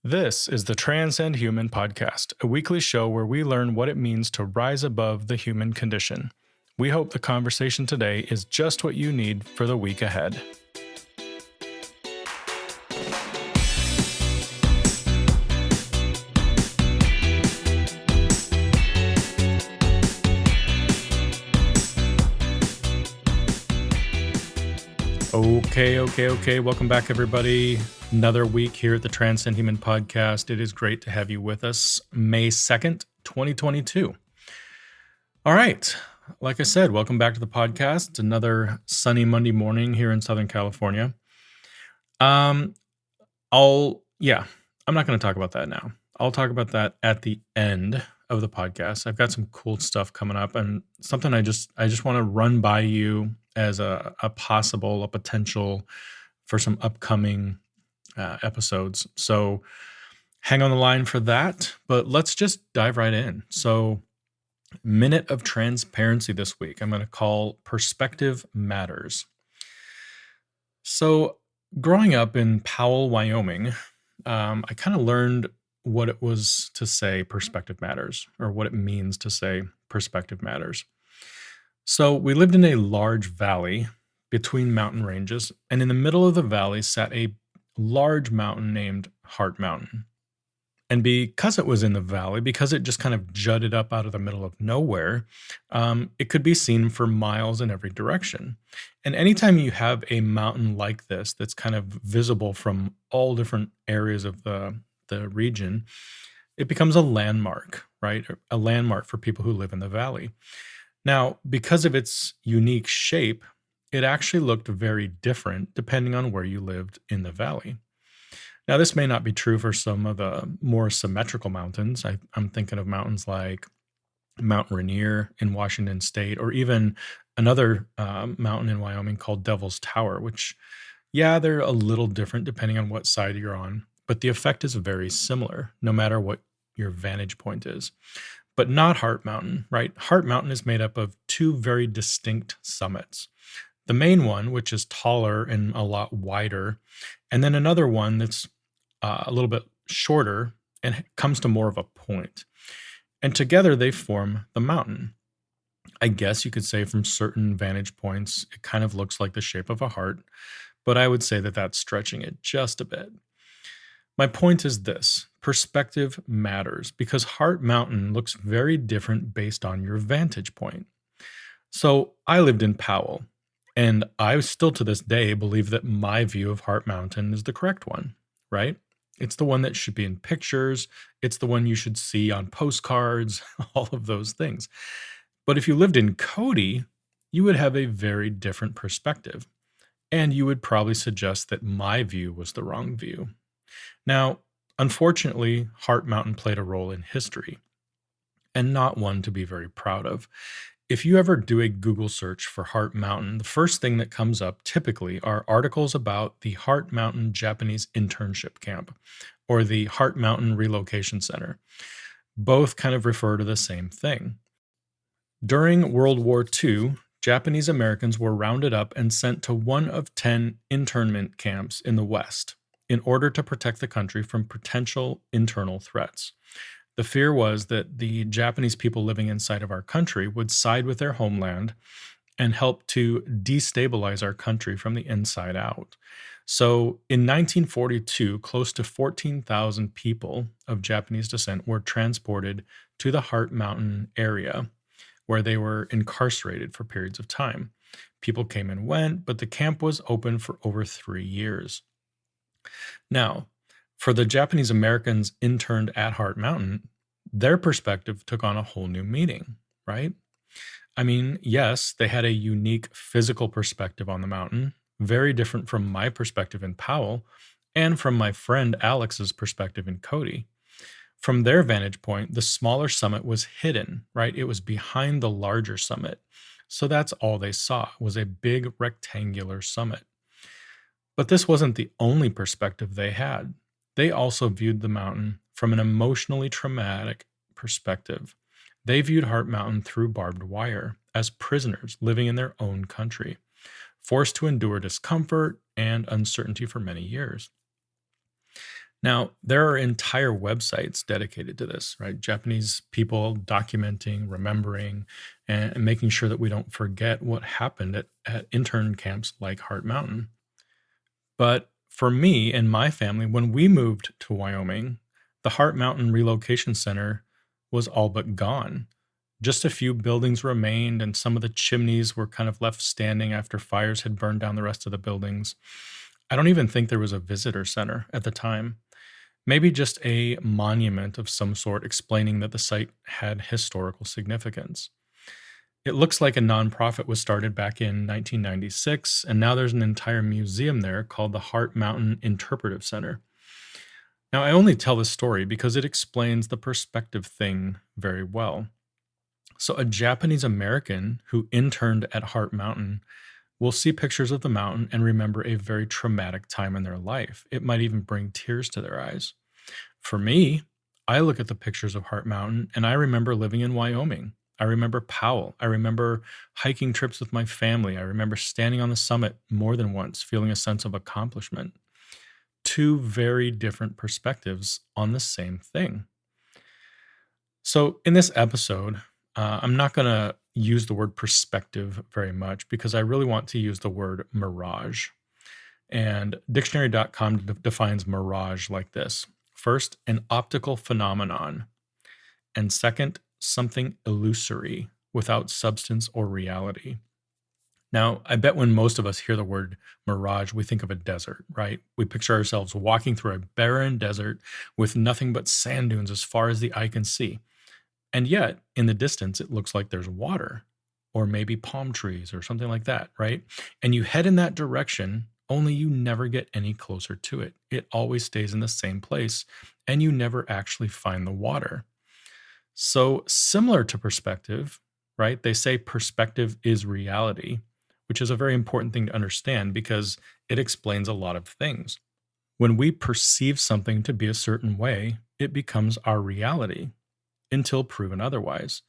This is the Transcend Human podcast, a weekly show where we learn what it means to rise above the human condition. We hope the conversation today is just what you need for the week ahead. Okay. Welcome back, everybody. Another week here at the Transcend Human podcast. It is great to have you with us. May 2nd, 2022. All right. Like I said, welcome back to the podcast. It's another sunny Monday morning here in Southern California. I'm not going to talk about that now. I'll talk about that at the end of the podcast. I've got some cool stuff coming up and something I just want to run by you as a potential for some upcoming episodes. So hang on the line for that, but let's just dive right in. So minute of transparency this week, I'm going to call Perspective Matters. So growing up in Powell, Wyoming, I kind of learned what it was to say perspective matters, or what it means to say perspective matters. So we lived in a large valley between mountain ranges, and in the middle of the valley sat a large mountain named Heart Mountain. And because it was in the valley, because it just kind of jutted up out of the middle of nowhere, it could be seen for miles in every direction. And anytime you have a mountain like this that's kind of visible from all different areas of the region, it becomes a landmark, right? A landmark for people who live in the valley. Now, because of its unique shape, it actually looked very different depending on where you lived in the valley. Now, this may not be true for some of the more symmetrical mountains. I'm thinking of mountains like Mount Rainier in Washington State, or even another mountain in Wyoming called Devil's Tower, which, they're a little different depending on what side you're on, but the effect is very similar no matter what your vantage point is. But not Heart Mountain, right? Heart Mountain is made up of two very distinct summits. The main one, which is taller and a lot wider, and then another one that's a little bit shorter and comes to more of a point. And together they form the mountain. I guess you could say from certain vantage points, it kind of looks like the shape of a heart, but I would say that that's stretching it just a bit. My point is this: perspective matters because Heart Mountain looks very different based on your vantage point. So I lived in Powell, and I still to this day believe that my view of Heart Mountain is the correct one, right? It's the one that should be in pictures. It's the one you should see on postcards, all of those things. But if you lived in Cody, you would have a very different perspective, and you would probably suggest that my view was the wrong view. Now, unfortunately, Heart Mountain played a role in history, and not one to be very proud of. If you ever do a Google search for Heart Mountain, the first thing that comes up typically are articles about the Heart Mountain Japanese Internship Camp, or the Heart Mountain Relocation Center. Both kind of refer to the same thing. During World War II, Japanese Americans were rounded up and sent to one of 10 internment camps in the West in order to protect the country from potential internal threats. The fear was that the Japanese people living inside of our country would side with their homeland and help to destabilize our country from the inside out. So in 1942, close to 14,000 people of Japanese descent were transported to the Heart Mountain area, where they were incarcerated for periods of time. People came and went, but the camp was open for over 3 years. Now, for the Japanese Americans interned at Heart Mountain, their perspective took on a whole new meaning, right? I mean, yes, they had a unique physical perspective on the mountain, very different from my perspective in Powell and from my friend Alex's perspective in Cody. From their vantage point, the smaller summit was hidden, right? It was behind the larger summit. So that's all they saw, was a big rectangular summit. But this wasn't the only perspective they had. They also viewed the mountain from an emotionally traumatic perspective. They viewed Heart Mountain through barbed wire, as prisoners living in their own country, forced to endure discomfort and uncertainty for many years. Now, there are entire websites dedicated to this, right? Japanese people documenting, remembering, and making sure that we don't forget what happened at intern camps like Heart Mountain. But for me and my family, when we moved to Wyoming, the Heart Mountain Relocation Center was all but gone. Just a few buildings remained, and some of the chimneys were kind of left standing after fires had burned down the rest of the buildings. I don't even think there was a visitor center at the time. Maybe just a monument of some sort explaining that the site had historical significance. It looks like a nonprofit was started back in 1996, and now there's an entire museum there called the Heart Mountain Interpretive Center. Now, I only tell this story because it explains the perspective thing very well. So, a Japanese American who interned at Heart Mountain will see pictures of the mountain and remember a very traumatic time in their life. It might even bring tears to their eyes. For me, I look at the pictures of Heart Mountain and I remember living in Wyoming. I remember Powell. I remember hiking trips with my family. I remember standing on the summit more than once, feeling a sense of accomplishment. Two very different perspectives on the same thing. So, in this episode, I'm not going to use the word perspective very much because I really want to use the word mirage. And dictionary.com defines mirage like this: first, an optical phenomenon, and second, something illusory without substance or reality. Now, I bet when most of us hear the word mirage, we think of a desert, right? We picture ourselves walking through a barren desert with nothing but sand dunes as far as the eye can see. And yet, in the distance, it looks like there's water or maybe palm trees or something like that, right? And you head in that direction, only you never get any closer to it. It always stays in the same place, and you never actually find the water. So, similar to perspective, right? They say perspective is reality, which is a very important thing to understand because it explains a lot of things. When we perceive something to be a certain way, it becomes our reality until proven otherwise,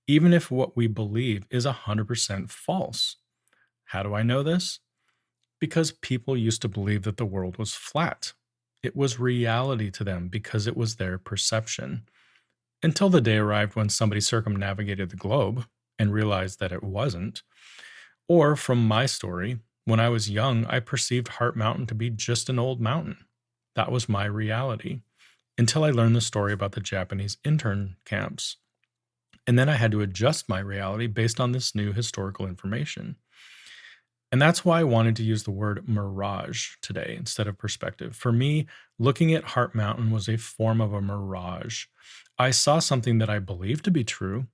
even if what we believe is 100% false. How do I know this? Because people used to believe that the world was flat. It was reality to them because it was their perception. Until the day arrived when somebody circumnavigated the globe and realized that it wasn't. Or from my story, when I was young, I perceived Heart Mountain to be just an old mountain. That was my reality until I learned the story about the Japanese intern camps. And then I had to adjust my reality based on this new historical information. And that's why I wanted to use the word mirage today instead of perspective. For me, looking at Heart Mountain was a form of a mirage. I saw something that I believed to be true,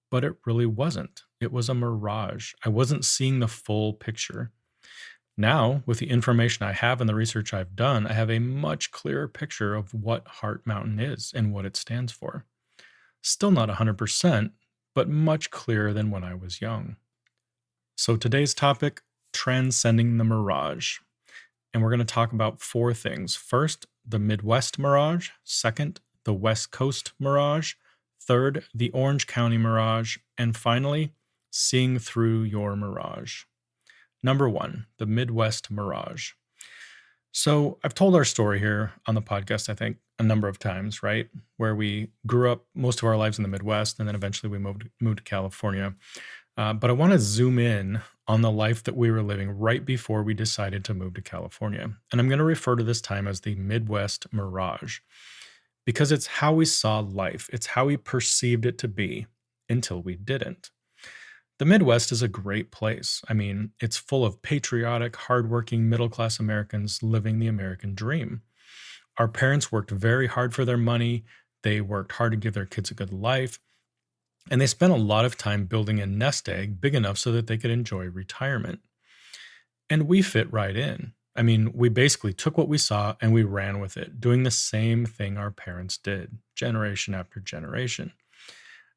but it really wasn't. It was a mirage. I wasn't seeing the full picture. Now, with the information I have and the research I've done, I have a much clearer picture of what Heart Mountain is and what it stands for. Still not 100%, but much clearer than when I was young. So today's topic: transcending the mirage. And we're going to talk about four things. First, the Midwest mirage. Second, the West Coast mirage. Third, the Orange County mirage. And finally, seeing through your mirage. Number one, the Midwest mirage. So I've told our story here on the podcast, I think, a number of times, right? Where we grew up most of our lives in the Midwest, and then eventually we moved to California. But I want to zoom in on the life that we were living right before we decided to move to California. And I'm going to refer to this time as the Midwest mirage because it's how we saw life. It's how we perceived it to be until we didn't. The Midwest is a great place. I mean, it's full of patriotic, hardworking, middle class Americans living the American dream. Our parents worked very hard for their money. They worked hard to give their kids a good life. And they spent a lot of time building a nest egg big enough so that they could enjoy retirement. And we fit right in. I mean, we basically took what we saw and we ran with it, doing the same thing our parents did, generation after generation.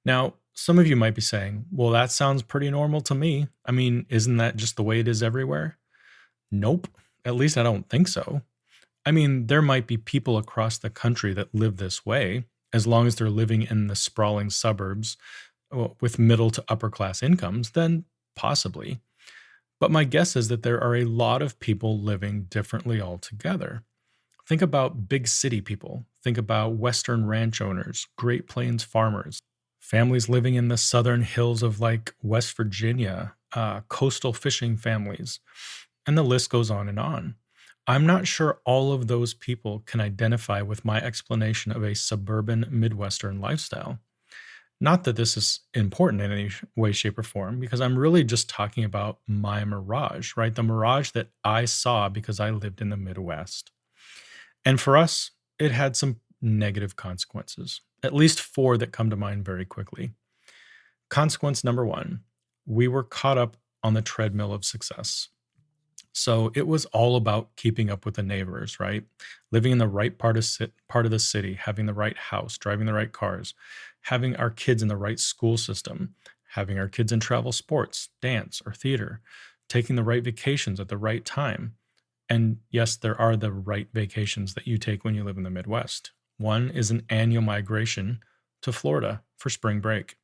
Now, some of you might be saying, well, that sounds pretty normal to me. I mean, isn't that just the way it is everywhere? Nope. At least I don't think so. I mean, there might be people across the country that live this way, as long as they're living in the sprawling suburbs with middle to upper class incomes, then possibly. But my guess is that there are a lot of people living differently altogether. Think about big city people. Think about Western ranch owners, Great Plains farmers, families living in the southern hills of like West Virginia, coastal fishing families, and the list goes on and on. I'm not sure all of those people can identify with my explanation of a suburban Midwestern lifestyle. Not that this is important in any way, shape, or form, because I'm really just talking about my mirage, right? The mirage that I saw because I lived in the Midwest. And for us, it had some negative consequences, at least four that come to mind very quickly. Consequence number one, we were caught up on the treadmill of success. So it was all about keeping up with the neighbors, right? Living in the right part of the city, having the right house, driving the right cars, having our kids in the right school system, having our kids in travel sports, dance, or theater, taking the right vacations at the right time. And yes, there are the right vacations that you take when you live in the Midwest. One is an annual migration to Florida for spring break,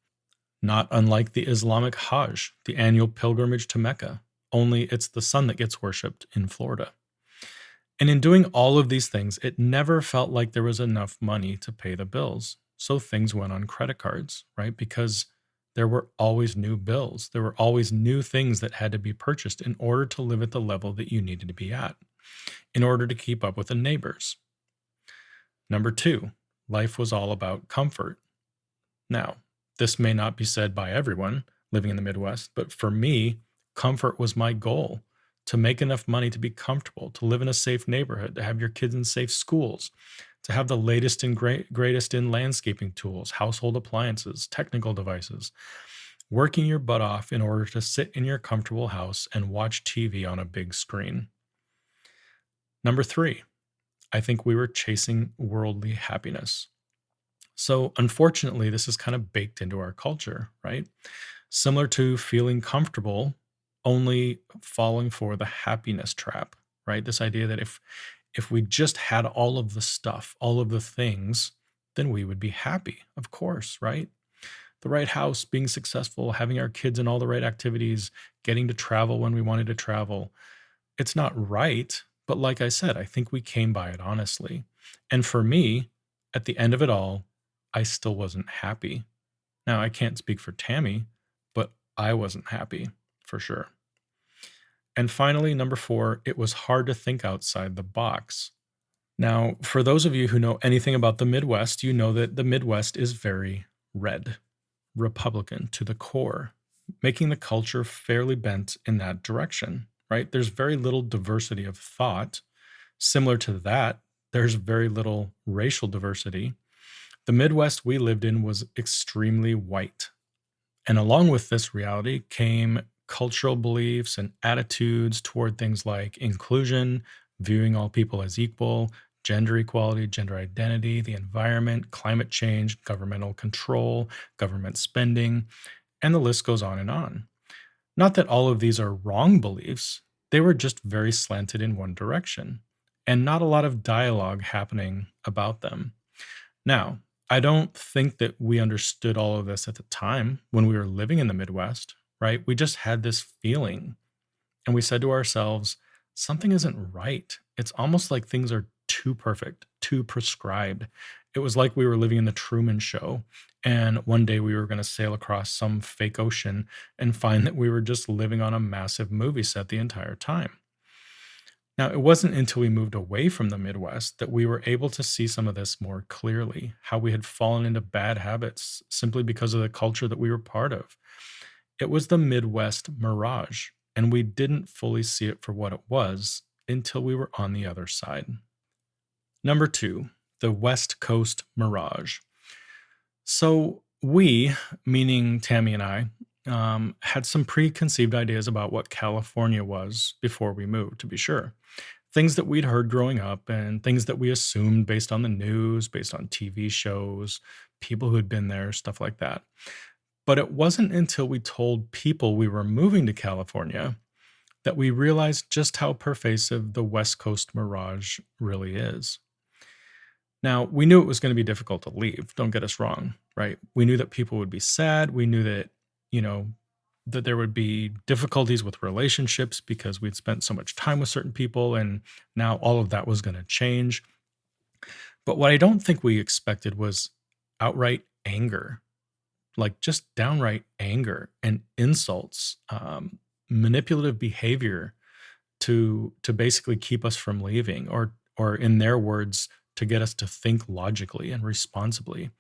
not unlike the Islamic Hajj, the annual pilgrimage to Mecca, only it's the sun that gets worshipped in Florida. And in doing all of these things, it never felt like there was enough money to pay the bills. So things went on credit cards, right? Because there were always new bills. There were always new things that had to be purchased in order to live at the level that you needed to be at, in order to keep up with the neighbors. Number two, life was all about comfort. Now, this may not be said by everyone living in the Midwest, but for me, comfort was my goal, to make enough money to be comfortable, to live in a safe neighborhood, to have your kids in safe schools, to have the latest and greatest in landscaping tools, household appliances, technical devices, working your butt off in order to sit in your comfortable house and watch TV on a big screen. Number three, I think we were chasing worldly happiness. So, unfortunately, this is kind of baked into our culture, right? Similar to feeling comfortable, only falling for the happiness trap, right? This idea that if we just had all of the stuff, all of the things, then we would be happy, of course, right? The right house, being successful, having our kids in all the right activities, getting to travel when we wanted to travel. It's not right, but like I said, I think we came by it honestly. And for me, at the end of it all, I still wasn't happy. Now, I can't speak for Tammy, but I wasn't happy for sure. And finally, number four, it was hard to think outside the box. Now, for those of you who know anything about the Midwest, you know that the Midwest is very red, Republican to the core, making the culture fairly bent in that direction, right? There's very little diversity of thought. Similar to that, there's very little racial diversity. The Midwest we lived in was extremely white. And along with this reality came cultural beliefs and attitudes toward things like inclusion, viewing all people as equal, gender equality, gender identity, the environment, climate change, governmental control, government spending, and the list goes on and on. Not that all of these are wrong beliefs, they were just very slanted in one direction, and not a lot of dialogue happening about them. Now, I don't think that we understood all of this at the time when we were living in the Midwest, right? We just had this feeling and we said to ourselves, something isn't right. It's almost like things are too perfect, too prescribed. It was like we were living in the Truman Show. And one day we were going to sail across some fake ocean and find that we were just living on a massive movie set the entire time. Now, it wasn't until we moved away from the Midwest that we were able to see some of this more clearly, how we had fallen into bad habits simply because of the culture that we were part of. It was the Midwest mirage, and we didn't fully see it for what it was until we were on the other side. Number two, the West Coast mirage. So, we, meaning Tammy and I, had some preconceived ideas about what California was before we moved, to be sure. Things that we'd heard growing up and things that we assumed based on the news, based on TV shows, people who had been there, stuff like that. But it wasn't until we told people we were moving to California that we realized just how pervasive the West Coast mirage really is. Now, we knew it was going to be difficult to leave, don't get us wrong, right? We knew that people would be sad. We knew that, you know, that there would be difficulties with relationships because we'd spent so much time with certain people, and now all of that was going to change. But what I don't think we expected was outright anger, like just downright anger and insults, manipulative behavior to basically keep us from leaving, or in their words, to get us to think logically and responsibly.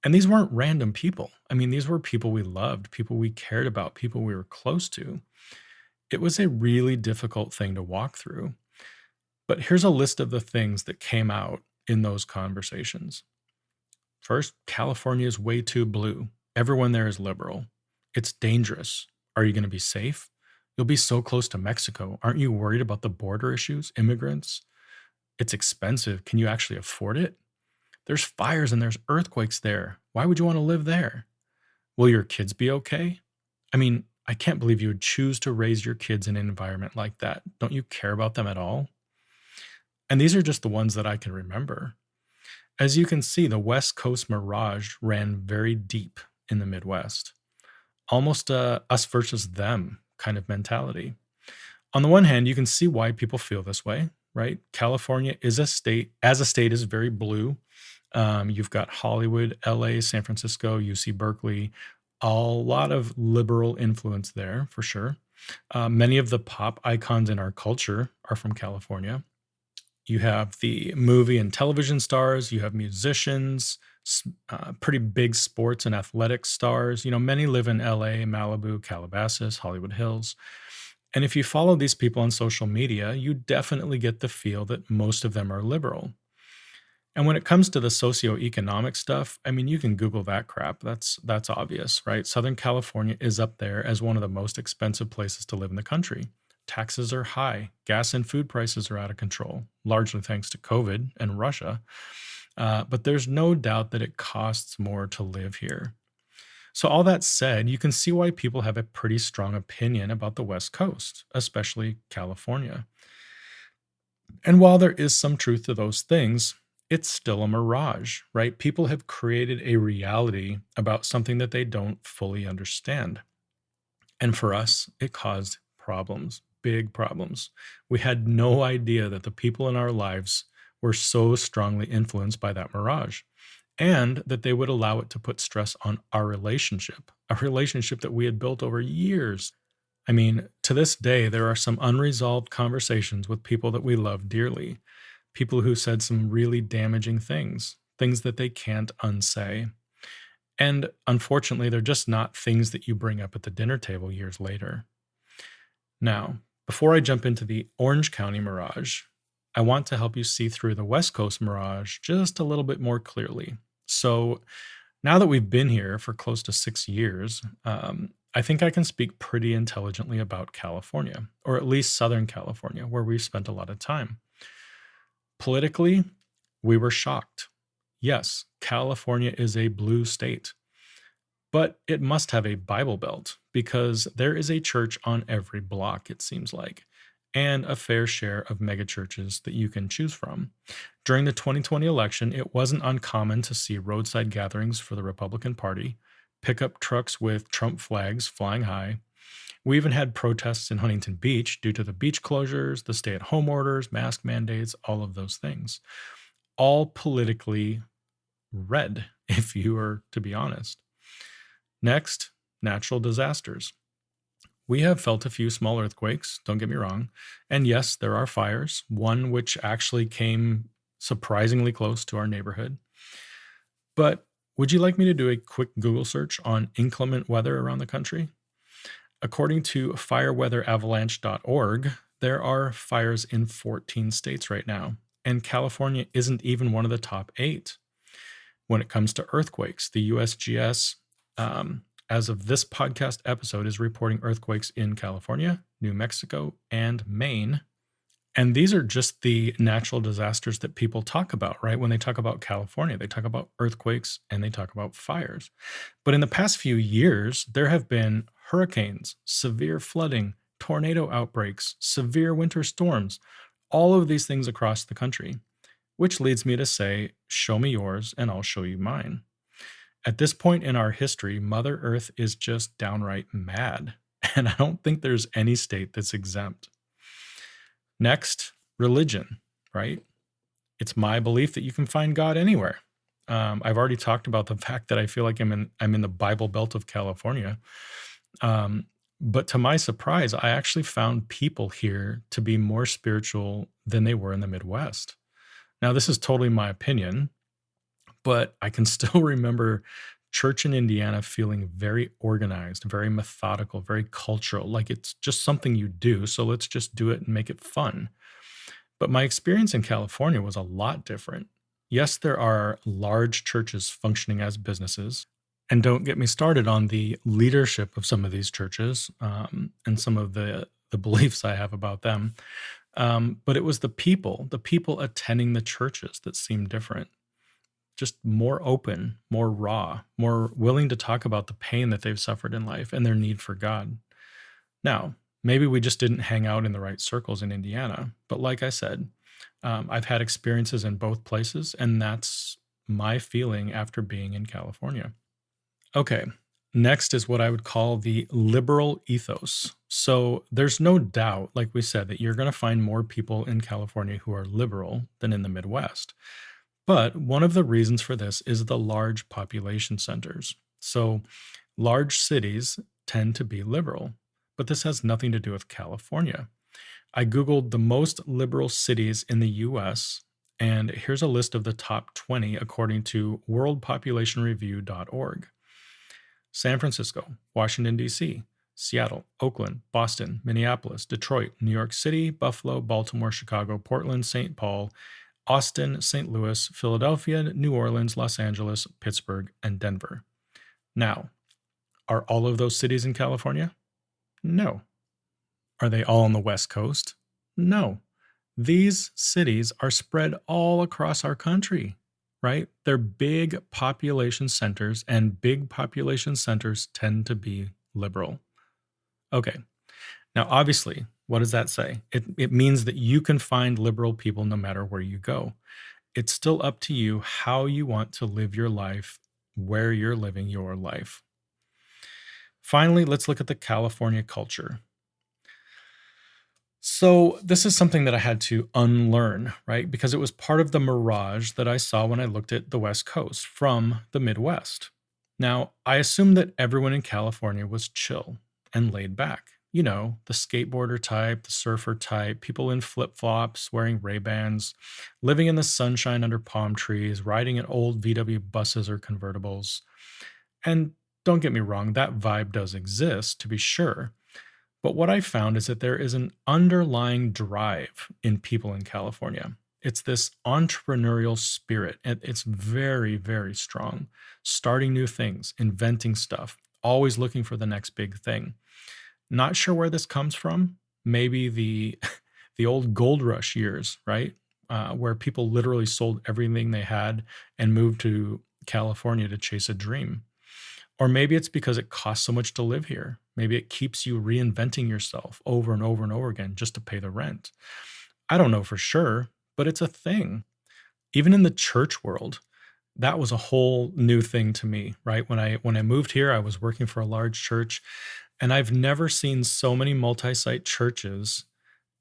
And these weren't random people. I mean, these were people we loved, people we cared about, people we were close to. It was a really difficult thing to walk through. But here's a list of the things that came out in those conversations. First, California is way too blue. Everyone there is liberal. It's dangerous. Are you going to be safe? You'll be so close to Mexico. Aren't you worried about the border issues, immigrants? It's expensive. Can you actually afford it? There's fires and there's earthquakes there. Why would you want to live there? Will your kids be okay? I mean, I can't believe you would choose to raise your kids in an environment like that. Don't you care about them at all? And these are just the ones that I can remember. As you can see, the West Coast Mirage ran very deep in the Midwest, almost a us versus them kind of mentality. On the one hand, you can see why people feel this way, right? California is a state, as a state, is very blue. You've got Hollywood, LA, San Francisco, UC Berkeley, a lot of liberal influence there for sure. Many of the pop icons in our culture are from California. You have the movie and television stars, you have musicians, pretty big sports and athletics stars. You know, many live in LA, Malibu, Calabasas, Hollywood Hills. And if you follow these people on social media, you definitely get the feel that most of them are liberal. And when it comes to the socioeconomic stuff, I mean, you can Google that crap. That's obvious, right? Southern California is up there as one of the most expensive places to live in the country. Taxes are high. Gas and food prices are out of control, largely thanks to COVID and Russia. But there's no doubt that it costs more to live here. So, all that said, you can see why people have a pretty strong opinion about the West Coast, especially California. And while there is some truth to those things, it's still a mirage, right? People have created a reality about something that they don't fully understand. And for us, it caused problems, big problems. We had no idea that the people in our lives were so strongly influenced by that mirage, and that they would allow it to put stress on our relationship, a relationship that we had built over years. I mean, to this day, there are some unresolved conversations with people that we love dearly, people who said some really damaging things, things that they can't unsay. And unfortunately, they're just not things that you bring up at the dinner table years later. Now, before I jump into the Orange County Mirage, I want to help you see through the West Coast Mirage just a little bit more clearly. So, now that we've been here for close to 6 years, I think I can speak pretty intelligently about California, or at least Southern California, where we've spent a lot of time. Politically, we were shocked. Yes, California is a blue state, but it must have a Bible Belt because there is a church on every block, it seems like, and a fair share of megachurches that you can choose from. During the 2020 election, it wasn't uncommon to see roadside gatherings for the Republican Party, pickup trucks with Trump flags flying high. We even had protests in Huntington Beach due to the beach closures, the stay at home orders, mask mandates, all of those things. All politically red, if you were to be honest. Next, natural disasters. We have felt a few small earthquakes, don't get me wrong. And yes, there are fires, one which actually came surprisingly close to our neighborhood. But would you like me to do a quick Google search on inclement weather around the country? According to fireweatheravalanche.org, there are fires in 14 states right now, and California isn't even one of the top 8. When it comes to earthquakes, the USGS, as of this podcast episode, is reporting earthquakes in California, New Mexico, and Maine. And these are just the natural disasters that people talk about, right? When they talk about California, they talk about earthquakes and they talk about fires. But in the past few years, there have been hurricanes, severe flooding, tornado outbreaks, severe winter storms, all of these things across the country, which leads me to say, show me yours and I'll show you mine. At this point in our history, Mother Earth is just downright mad. And I don't think there's any state that's exempt. Next, religion, right? It's my belief that you can find God anywhere. I've already talked about the fact that I feel like I'm in the Bible Belt of California. Um, but to my surprise, I actually found people here to be more spiritual than they were in the Midwest. Now, this is totally my opinion, but I can still remember church in Indiana feeling very organized, very methodical, very cultural, like it's just something you do. So let's just do it and make it fun. But my experience in California was a lot different. Yes, there are large churches functioning as businesses. And don't get me started on the leadership of some of these churches and some of the beliefs I have about them. But it was the people attending the churches that seemed different, just more open, more raw, more willing to talk about the pain that they've suffered in life and their need for God. Now, maybe we just didn't hang out in the right circles in Indiana, but like I said, I've had experiences in both places, and that's my feeling after being in California. Okay, next is what I would call the liberal ethos. So there's no doubt, like we said, that you're going to find more people in California who are liberal than in the Midwest. But one of the reasons for this is the large population centers. So large cities tend to be liberal, but this has nothing to do with California. I Googled the most liberal cities in the US, and here's a list of the top 20 according to worldpopulationreview.org. San Francisco, Washington, D.C., Seattle, Oakland, Boston, Minneapolis, Detroit, New York City, Buffalo, Baltimore, Chicago, Portland, St. Paul, Austin, St. Louis, Philadelphia, New Orleans, Los Angeles, Pittsburgh, and Denver. Now, are all of those cities in California? No. Are they all on the West Coast? No. These cities are spread all across our country, right? They're big population centers, and big population centers tend to be liberal. Okay. Now, obviously, what does that say? It means that you can find liberal people no matter where you go. It's still up to you how you want to live your life, where you're living your life. Finally, let's look at the California culture. So, this is something that I had to unlearn, right? Because it was part of the mirage that I saw when I looked at the West Coast from the Midwest. Now, I assumed that everyone in California was chill and laid back. You know, the skateboarder type, the surfer type, people in flip flops, wearing Ray-Bans, living in the sunshine under palm trees, riding in old VW buses or convertibles. And don't get me wrong, that vibe does exist, to be sure. But what I found is that there is an underlying drive in people in California. It's this entrepreneurial spirit, and it's very, very strong. Starting new things, inventing stuff, always looking for the next big thing. Not sure where this comes from. Maybe the the old gold rush years, right? Where people literally sold everything they had and moved to California to chase a dream. Or maybe it's because it costs so much to live here. Maybe it keeps you reinventing yourself over and over and over again just to pay the rent. I don't know for sure, but it's a thing. Even in the church world, that was a whole new thing to me, right? When I moved here, I was working for a large church, and I've never seen so many multi-site churches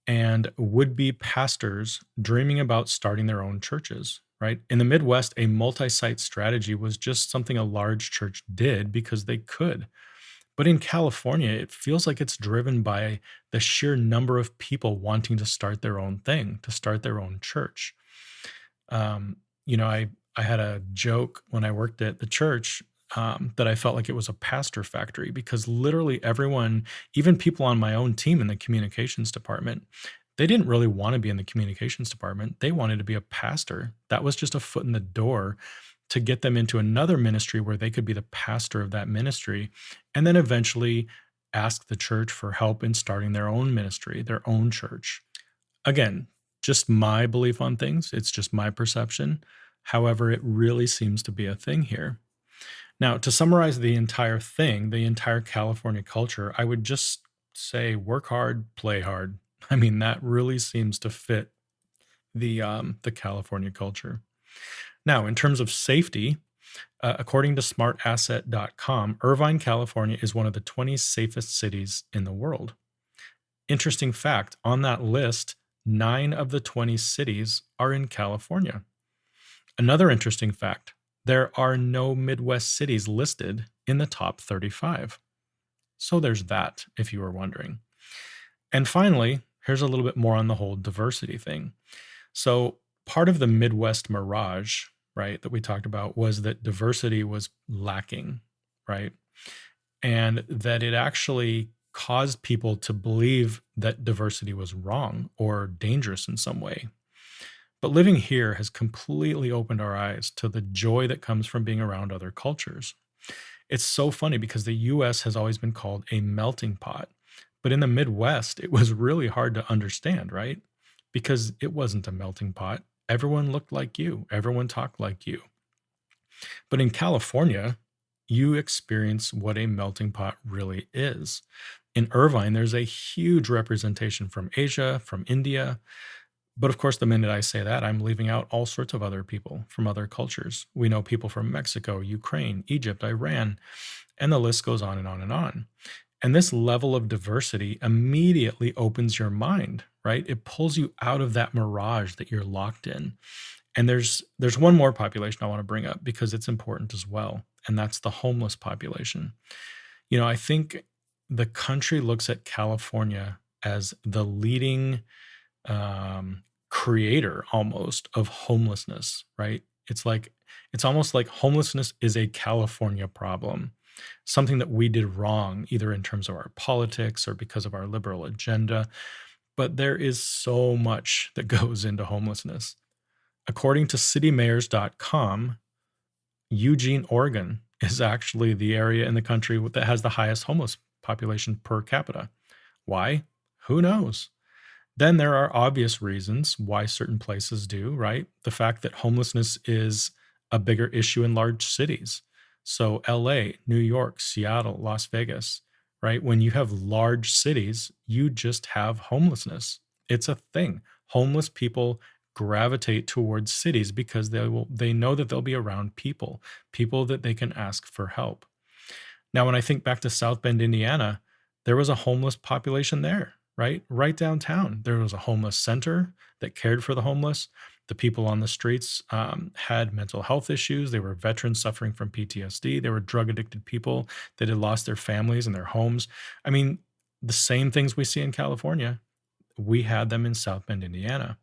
and would-be pastors dreaming about starting their own churches, right? In the Midwest, a multi-site strategy was just something a large church did because they could. But in California, it feels like it's driven by the sheer number of people wanting to start their own thing, to start their own church. I had a joke when I worked at the church that I felt like it was a pastor factory because literally everyone, even people on my own team in the communications department, they didn't really want to be in the communications department. They wanted to be a pastor. That was just a foot in the door to get them into another ministry where they could be the pastor of that ministry and then eventually ask the church for help in starting their own ministry, their own church. Again, just my belief on things. It's just my perception. However, it really seems to be a thing here. Now, to summarize the entire thing, the entire California culture, I would just say work hard, play hard. I mean, that really seems to fit the California culture. Now, in terms of safety, According to smartasset.com, Irvine, California is one of the 20 safest cities in the world. Interesting fact, on that list, 9 of the 20 cities are in California. Another interesting fact, there are no Midwest cities listed in the top 35. So there's that, if you were wondering. And finally, here's a little bit more on the whole diversity thing. So part of the Midwest Mirage, right, that we talked about was that diversity was lacking, right? And that it actually caused people to believe that diversity was wrong or dangerous in some way. But living here has completely opened our eyes to the joy that comes from being around other cultures. It's so funny because the US has always been called a melting pot. But in the Midwest, it was really hard to understand, right? Because it wasn't a melting pot. Everyone looked like you, everyone talked like you. But in California, you experience what a melting pot really is. In Irvine, there's a huge representation from Asia, from India. But of course, the minute I say that, I'm leaving out all sorts of other people from other cultures. We know people from Mexico, Ukraine, Egypt, Iran, and the list goes on and on and on. And this level of diversity immediately opens your mind, right? It pulls you out of that mirage that you're locked in. And there's one more population I want to bring up because it's important as well, and that's the homeless population. I think the country looks at California as the leading creator almost of homelessness, right? It's almost like homelessness is a California problem, something that we did wrong, either in terms of our politics or because of our liberal agenda. But there is so much that goes into homelessness. According to citymayors.com, Eugene, Oregon is actually the area in the country that has the highest homeless population per capita. Why? Who knows? Then there are obvious reasons why certain places do, right? The fact that homelessness is a bigger issue in large cities. So LA, New York, Seattle, Las Vegas, right? When you have large cities, you just have homelessness. It's a thing. Homeless people gravitate towards cities because they know that they'll be around people that they can ask for help. Now, when I think back to South Bend, Indiana, there was a homeless population there, right? Right downtown. There was a homeless center that cared for the homeless. The people on the streets had mental health issues. They were veterans suffering from PTSD. They were drug addicted people that had lost their families and their homes. I mean, the same things we see in California, we had them in South Bend, Indiana.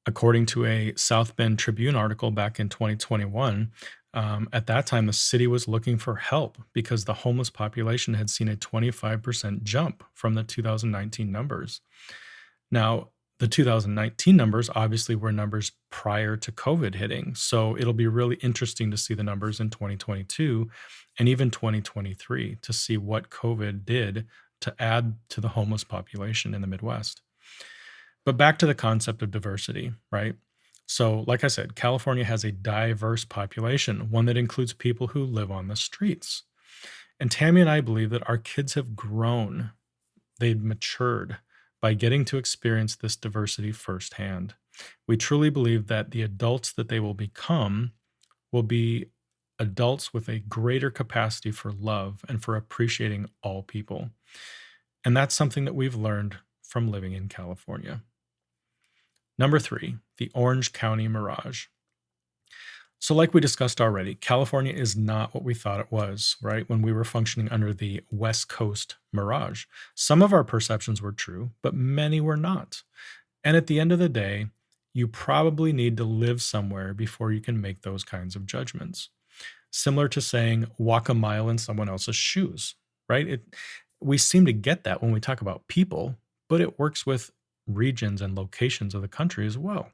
According to a South Bend Tribune article back in 2021, at that time, the city was looking for help because the homeless population had seen a 25% jump from the 2019 numbers. Now, the 2019 numbers obviously were numbers prior to COVID hitting. So it'll be really interesting to see the numbers in 2022 and even 2023 to see what COVID did to add to the homeless population in the Midwest. But back to the concept of diversity, right? So, like I said, California has a diverse population, one that includes people who live on the streets. And Tammy and I believe that our kids have grown, they've matured by getting to experience this diversity firsthand. We truly believe that the adults that they will become will be adults with a greater capacity for love and for appreciating all people. And that's something that we've learned from living in California. Number 3, the Orange County Mirage. So, like we discussed already, California is not what we thought it was, right? When we were functioning under the West Coast Mirage. Some of our perceptions were true, but many were not. And at the end of the day, you probably need to live somewhere before you can make those kinds of judgments. Similar to saying, walk a mile in someone else's shoes, right? We seem to get that when we talk about people, but it works with regions and locations of the country as well.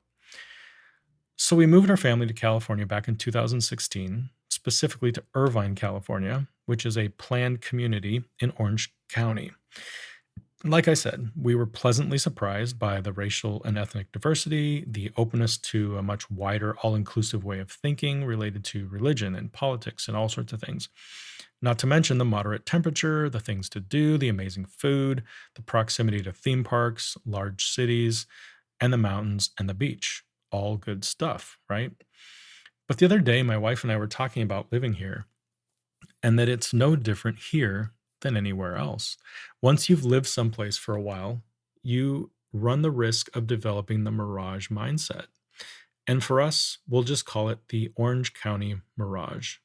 So we moved our family to California back in 2016, specifically to Irvine, California, which is a planned community in Orange County. Like I said, we were pleasantly surprised by the racial and ethnic diversity, the openness to a much wider, all inclusive way of thinking related to religion and politics and all sorts of things. Not to mention the moderate temperature, the things to do, the amazing food, the proximity to theme parks, large cities, and the mountains and the beach. All good stuff, right? But the other day, my wife and I were talking about living here and that it's no different here than anywhere else. Once you've lived someplace for a while, you run the risk of developing the mirage mindset. And for us, we'll just call it the Orange County Mirage.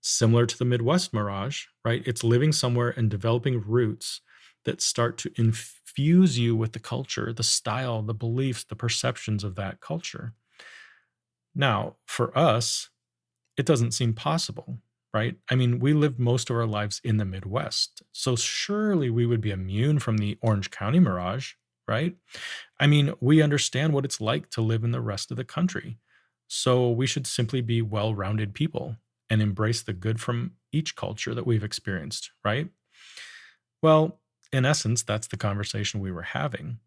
Similar to the Midwest Mirage, right? It's living somewhere and developing roots that start to infuse you with the culture, the style, the beliefs, the perceptions of that culture. Now, for us, it doesn't seem possible, right? I mean, we lived most of our lives in the Midwest. So surely we would be immune from the Orange County Mirage, right? I mean, we understand what it's like to live in the rest of the country. So we should simply be well rounded people and embrace the good from each culture that we've experienced, right? Well, in essence, that's the conversation we were having.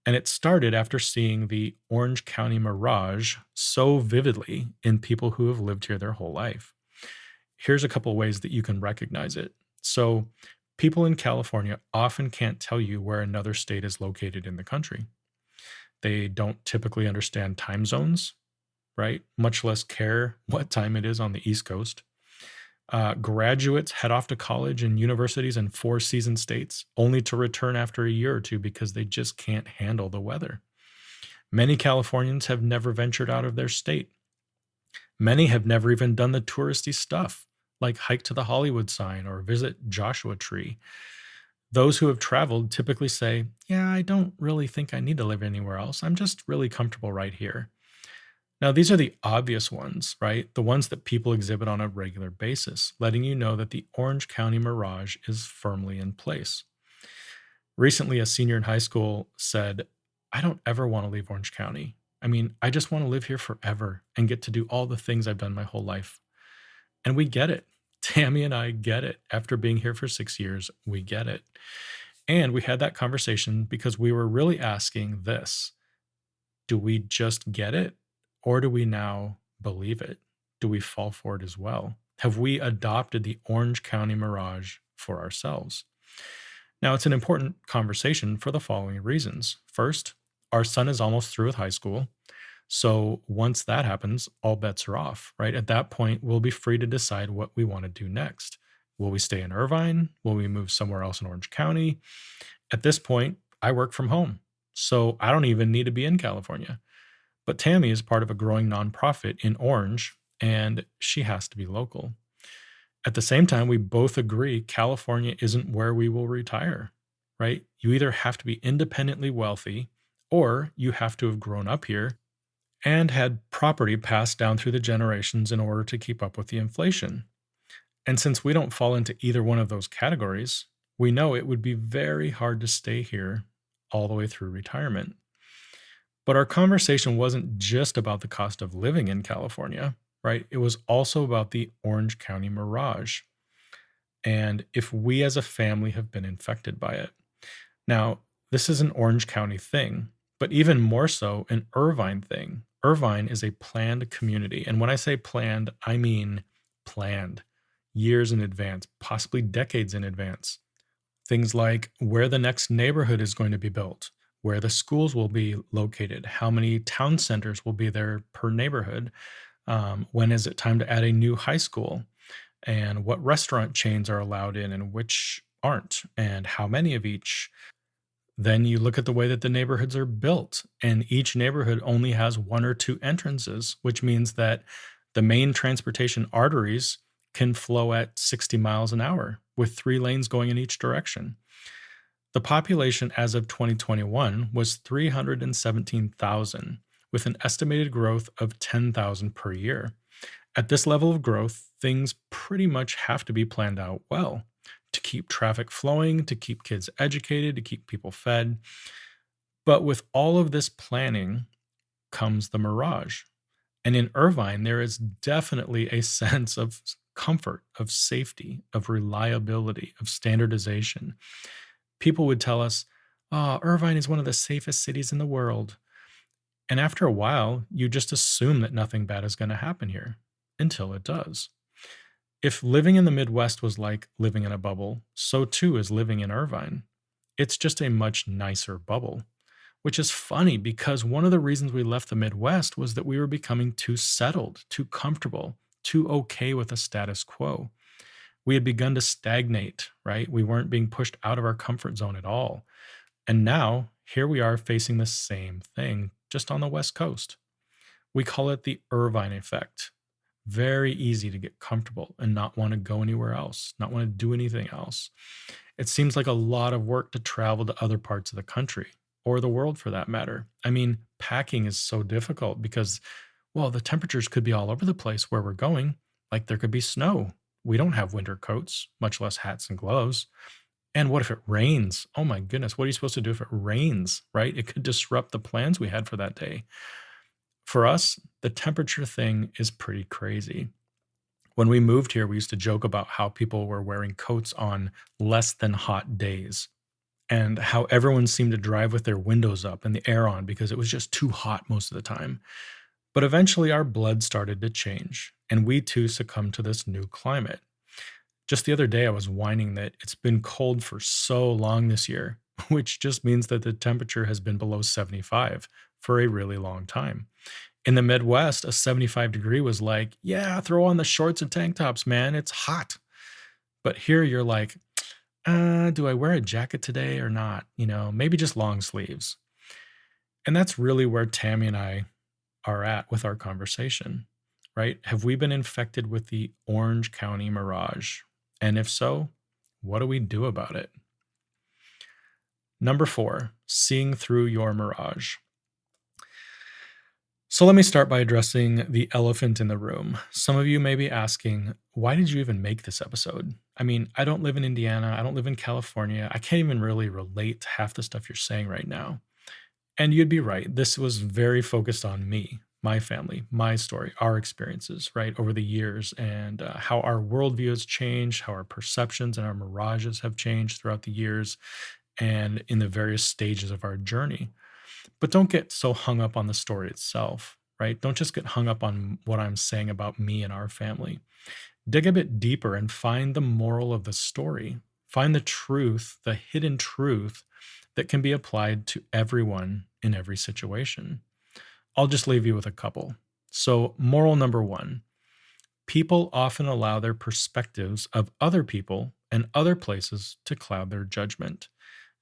And it started after seeing the Orange County Mirage so vividly in people who have lived here their whole life. Here's a couple ways that you can recognize it. So, people in California often can't tell you where another state is located in the country. They don't typically understand time zones, right? Much less care what time it is on the East Coast. Graduates head off to college and universities in four season states, only to return after a year or two because they just can't handle the weather. Many Californians have never ventured out of their state. Many have never even done the touristy stuff, like hike to the Hollywood sign or visit Joshua Tree. Those who have traveled typically say, "Yeah, I don't really think I need to live anywhere else. I'm just really comfortable right here." Now, these are the obvious ones, right? The ones that people exhibit on a regular basis, letting you know that the Orange County Mirage is firmly in place. Recently, a senior in high school said, "I don't ever want to leave Orange County. I mean, I just want to live here forever and get to do all the things I've done my whole life." And we get it. Tammy and I get it. After being here for 6 years, we get it. And we had that conversation because we were really asking this: do we just get it? Or do we now believe it? Do we fall for it as well? Have we adopted the Orange County Mirage for ourselves? Now, it's an important conversation for the following reasons. First, our son is almost through with high school. So once that happens, all bets are off, right? At that point, we'll be free to decide what we want to do next. Will we stay in Irvine? Will we move somewhere else in Orange County? At this point, I work from home. So I don't even need to be in California. But Tammy is part of a growing nonprofit in Orange, and she has to be local. At the same time, we both agree California isn't where we will retire, right? You either have to be independently wealthy or you have to have grown up here and had property passed down through the generations in order to keep up with the inflation. And since we don't fall into either one of those categories, we know it would be very hard to stay here all the way through retirement. But our conversation wasn't just about the cost of living in California, right? It was also about the Orange County Mirage and if we as a family have been infected by it. Now, this is an Orange County thing, but even more so an Irvine thing. Irvine is a planned community. And when I say planned, I mean planned years in advance, possibly decades in advance. Things like where the next neighborhood is going to be built, where the schools will be located, how many town centers will be there per neighborhood, when is it time to add a new high school, and what restaurant chains are allowed in and which aren't, and how many of each. Then you look at the way that the neighborhoods are built, and each neighborhood only has one or two entrances, which means that the main transportation arteries can flow at 60 miles an hour with three lanes going in each direction. The population as of 2021 was 317,000, with an estimated growth of 10,000 per year. At this level of growth, things pretty much have to be planned out well to keep traffic flowing, to keep kids educated, to keep people fed. But with all of this planning comes the mirage. And in Irvine, there is definitely a sense of comfort, of safety, of reliability, of standardization. People would tell us, "Oh, Irvine is one of the safest cities in the world." And after a while, you just assume that nothing bad is going to happen here until it does. If living in the Midwest was like living in a bubble, so too is living in Irvine. It's just a much nicer bubble. which is funny because one of the reasons we left the Midwest was that we were becoming too settled, too comfortable, too okay with the status quo. We had begun to stagnate, right? We weren't being pushed out of our comfort zone at all. And now, here we are facing the same thing, just on the West Coast. We call it the Irvine effect. Very easy to get comfortable and not want to go anywhere else, not want to do anything else. It seems like a lot of work to travel to other parts of the country or the world for that matter. I mean, packing is so difficult because, well, the temperatures could be all over the place where we're going. Like there could be snow. We don't have winter coats, much less hats and gloves. And what if it rains? Oh my goodness, what are you supposed to do if it rains, right? It could disrupt the plans we had for that day. For us, the temperature thing is pretty crazy. When we moved here, we used to joke about how people were wearing coats on less than hot days and how everyone seemed to drive with their windows up and the air on because it was just too hot most of the time. But eventually, our blood started to change, and we too succumbed to this new climate. Just the other day, I was whining that it's been cold for so long this year, which just means that the temperature has been below 75 for a really long time. In the Midwest, a 75-degree was like, yeah, throw on the shorts and tank tops, man. It's hot. But here you're like, do I wear a jacket today or not? Maybe just long sleeves. And that's really where Tammy and I are at with our conversation, right? Have we been infected with the Orange County Mirage? And if so, what do we do about it? Number 4, seeing through your mirage. So let me start by addressing the elephant in the room. Some of you may be asking, why did you even make this episode? I mean, I don't live in Indiana. I don't live in California. I can't even really relate to half the stuff you're saying right now. And you'd be right. This was very focused on me, my family, my story, our experiences, right, over the years, and how our worldview has changed, how our perceptions and our mirages have changed throughout the years and in the various stages of our journey. But don't get so hung up on the story itself, right? Don't just get hung up on what I'm saying about me and our family. Dig a bit deeper and find the moral of the story. Find the truth, the hidden truth that can be applied to everyone in every situation. I'll just leave you with a couple. So, moral number 1, people often allow their perspectives of other people and other places to cloud their judgment.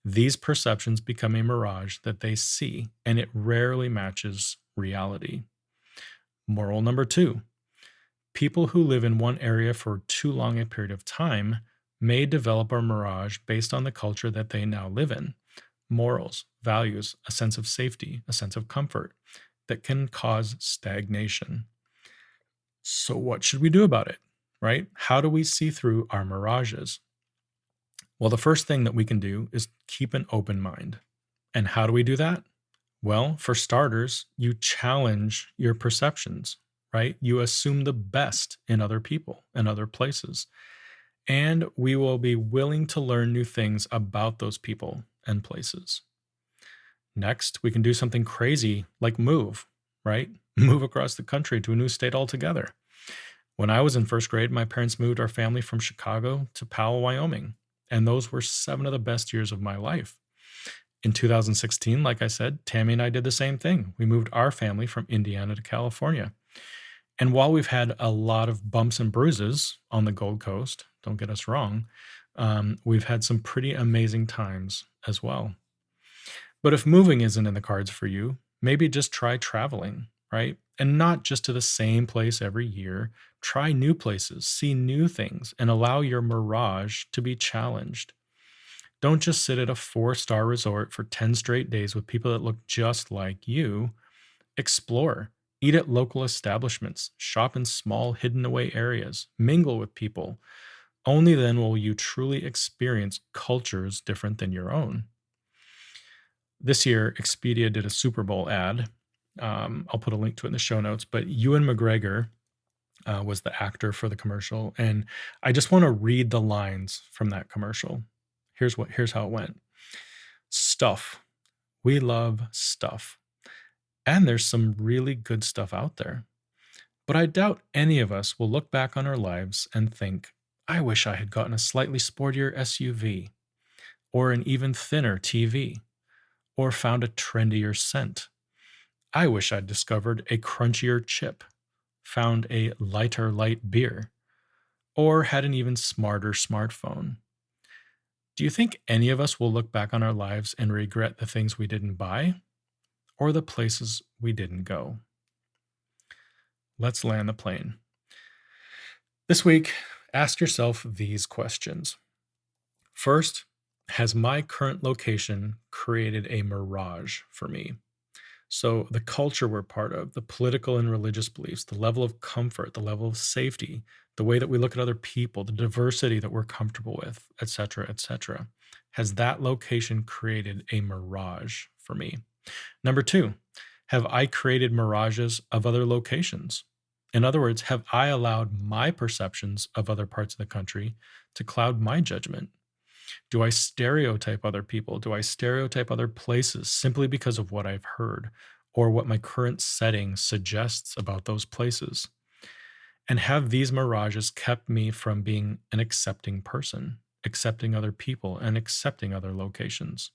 These perceptions become a mirage that they see, and it rarely matches reality. Moral number 2, people who live in one area for too long a period of time may develop a mirage based on the culture that they now live in. Morals, values, a sense of safety, a sense of comfort that can cause stagnation. So, what should we do about it, right? How do we see through our mirages? Well, the first thing that we can do is keep an open mind. And how do we do that? Well, for starters, you challenge your perceptions, right? You assume the best in other people and other places. And we will be willing to learn new things about those people and places. Next, we can do something crazy like move, right? Move across the country to a new state altogether. When I was in first grade, my parents moved our family from Chicago to Powell, Wyoming, and those were 7 of the best years of my life. In 2016, like I said, Tammy and I did the same thing. We moved our family from Indiana to California. And while we've had a lot of bumps and bruises on the Gold Coast, don't get us wrong, we've had some pretty amazing times as well. But if moving isn't in the cards for you, maybe just try traveling, right? And not just to the same place every year. Try new places, see new things, and allow your mirage to be challenged. Don't just sit at a 4-star resort for 10 straight days with people that look just like you. Explore, eat at local establishments, shop in small, hidden away areas, mingle with people. Only then will you truly experience cultures different than your own. This year, Expedia did a Super Bowl ad. I'll put a link to it in the show notes, but Ewan McGregor was the actor for the commercial. And I just want to read the lines from that commercial. Here's how it went. Stuff. We love stuff. And there's some really good stuff out there. But I doubt any of us will look back on our lives and think, I wish I had gotten a slightly sportier SUV or an even thinner TV. or found a trendier scent. I wish I'd discovered a crunchier chip, found a lighter light beer, or had an even smarter smartphone. Do you think any of us will look back on our lives and regret the things we didn't buy or the places we didn't go? Let's land the plane. This week, ask yourself these questions. First, has my current location created a mirage for me? So, the culture we're part of, the political and religious beliefs, the level of comfort, the level of safety, the way that we look at other people, the diversity that we're comfortable with, etc., etc. Has that location created a mirage for me? Number two, have I created mirages of other locations? In other words, have I allowed my perceptions of other parts of the country to cloud my judgment? Do I stereotype other people? Do I stereotype other places simply because of what I've heard or what my current setting suggests about those places? And have these mirages kept me from being an accepting person, accepting other people, and accepting other locations?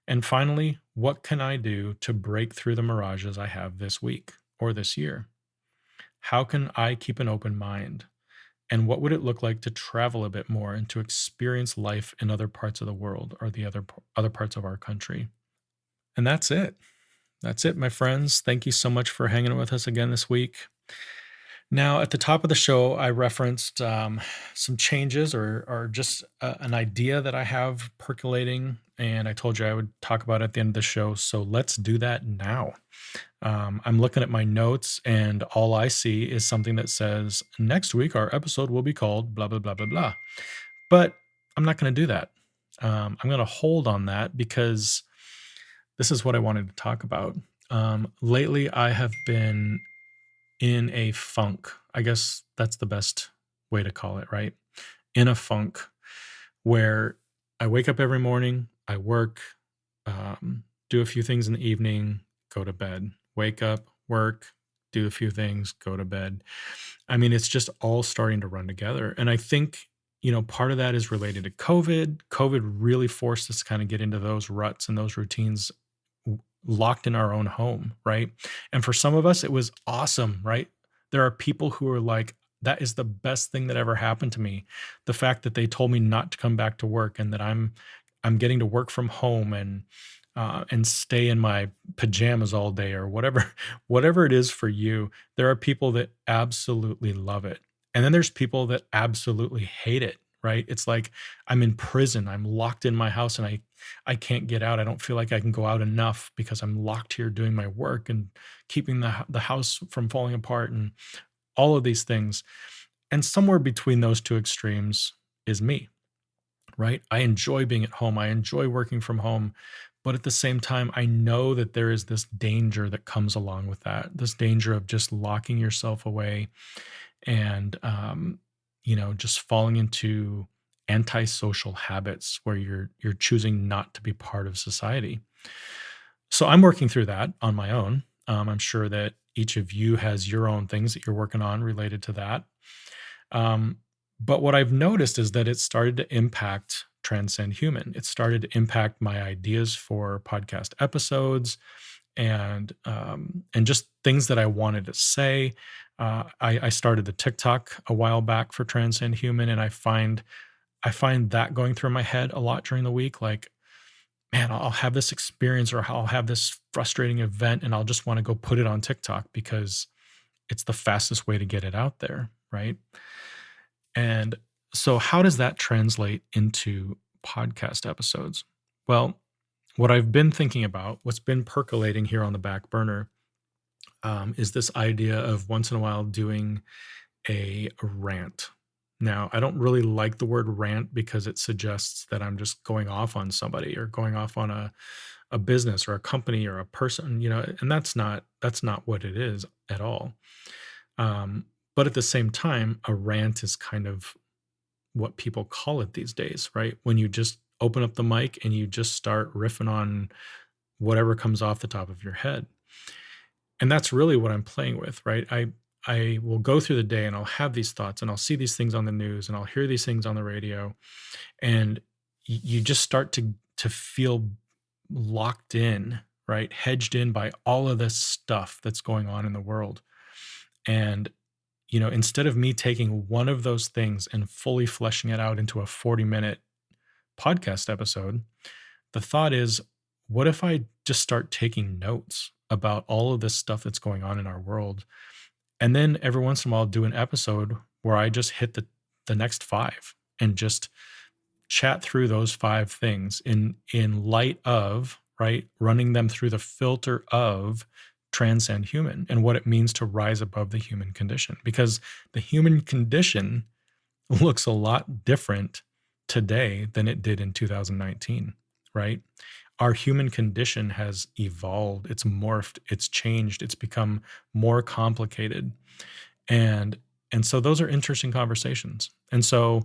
And finally, what can I do to break through the mirages I have this week or this year? How can I keep an open mind? And what would it look like to travel a bit more and to experience life in other parts of the world or the other parts of our country? And that's it. That's it, my friends. Thank you so much for hanging with us again this week. Now, at the top of the show, I referenced some changes or just an idea that I have percolating, and I told you I would talk about it at the end of the show. So let's do that now. I'm looking at my notes, and all I see is something that says, next week, our episode will be called blah, blah, blah, blah, blah. But I'm not going to do that. I'm going to hold on that because this is what I wanted to talk about. Lately, I have been in a funk. I guess that's the best way to call it, right? In a funk where I wake up every morning, I work, do a few things in the evening, go to bed, wake up, work, do a few things, go to bed. I mean, it's just all starting to run together. And I think, part of that is related to COVID. COVID really forced us to kind of get into those ruts and those routines locked in our own home, right? And for some of us, it was awesome, right? There are people who are like, that is the best thing that ever happened to me. The fact that they told me not to come back to work and that I'm getting to work from home and stay in my pajamas all day or whatever whatever it is for you. There are people that absolutely love it. And then there's people that absolutely hate it, right? It's like I'm in prison. I'm locked in my house and I can't get out. I don't feel like I can go out enough because I'm locked here doing my work and keeping the house from falling apart and all of these things. And somewhere between those two extremes is me, right? I enjoy being at home. I enjoy working from home. But at the same time, I know that there is this danger that comes along with that, this danger of just locking yourself away and, just falling into antisocial habits where you're choosing not to be part of society. So I'm working through that on my own. I'm sure that each of you has your own things that you're working on related to that. Um, but what I've noticed is that it started to impact Transcend Human. It started to impact my ideas for podcast episodes and just things that I wanted to say. I started the TikTok a while back for Transcend Human, and I find that going through my head a lot during the week. Like, man, I'll have this experience or I'll have this frustrating event, and I'll just want to go put it on TikTok because it's the fastest way to get it out there, right? And so, how does that translate into podcast episodes? Well, what I've been thinking about, what's been percolating here on the back burner, is this idea of once in a while doing a rant. Now, I don't really like the word rant because it suggests that I'm just going off on somebody or going off on a business or a company or a person, and that's not what it is at all. But at the same time, a rant is kind of what people call it these days, right? When you just open up the mic and you just start riffing on whatever comes off the top of your head. And that's really what I'm playing with, right? I will go through the day and I'll have these thoughts and I'll see these things on the news and I'll hear these things on the radio and you just start to feel locked in, right? Hedged in by all of this stuff that's going on in the world. And, instead of me taking one of those things and fully fleshing it out into a 40-minute podcast episode, the thought is, what if I just start taking notes about all of this stuff that's going on in our world? And then every once in a while do an episode where I just hit the next five and just chat through those five things in light of, right, running them through the filter of transcend human and what it means to rise above the human condition. Because the human condition looks a lot different today than it did in 2019, right? Our human condition has evolved, it's morphed, it's changed, it's become more complicated. And so those are interesting conversations. And so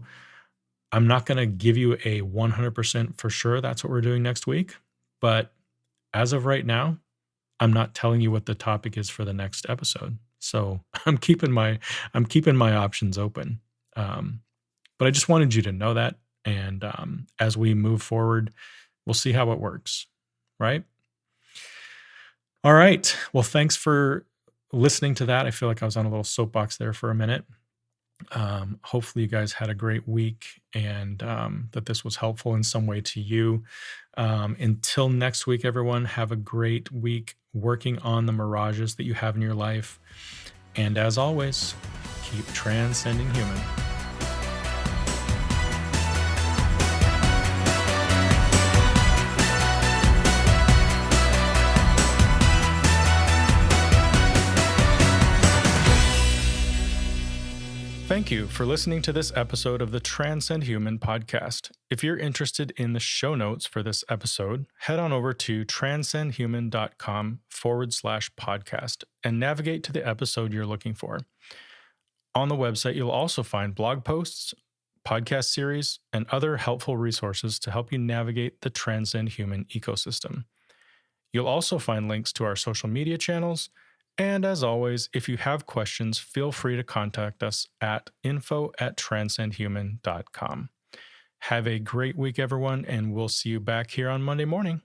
I'm not going to give you a 100% for sure that's what we're doing next week, but as of right now, I'm not telling you what the topic is for the next episode. So I'm keeping my options open. Um, but I just wanted you to know that. And as we move forward, we'll see how it works. Right. All right. Well, thanks for listening to that. I feel like I was on a little soapbox there for a minute. Hopefully, you guys had a great week and that this was helpful in some way to you. Until next week, everyone, have a great week working on the mirages that you have in your life. And as always, keep transcending human. Thank you for listening to this episode of the Transcend Human podcast. If you're interested in the show notes for this episode, head on over to transcendhuman.com/podcast and navigate to the episode you're looking for. On the website, you'll also find blog posts, podcast series, and other helpful resources to help you navigate the Transcend Human ecosystem. You'll also find links to our social media channels. And as always, if you have questions, feel free to contact us at info@transcendhuman.com. Have a great week, everyone, and we'll see you back here on Monday morning.